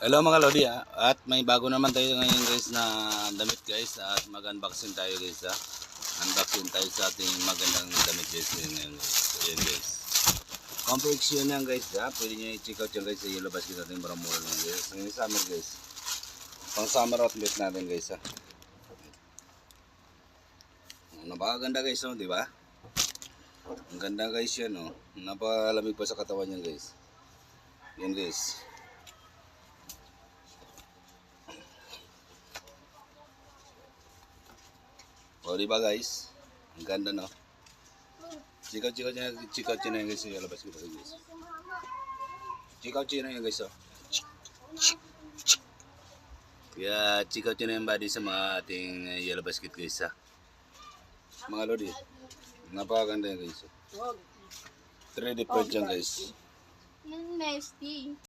Hello mga Lodi at may bago naman tayo ngayon guys na damit guys at mag-unboxing tayo guys Unboxing tayo sa ating magandang damit guys ngayon guys. So yan guys. Confection yan guys pwede nyo i-check out yan guys sa Yellow Basket natin, mura-mura lang guys. Ngayon summer guys. Pang summer outfit natin guys Napakaganda guys di ba? Ang ganda guys yan Napakalamig pa sa katawan yan guys. Yan guys. O diba guys? Ang ganda no? Check out nyo na yan guys. Labas ko guys. Check out nyo na yan guys Kaya check out nyo na yung body sa mga ating Yellow Basket guys Mga Lodi. Napakaganda yan guys 3D print yan guys. Nasty.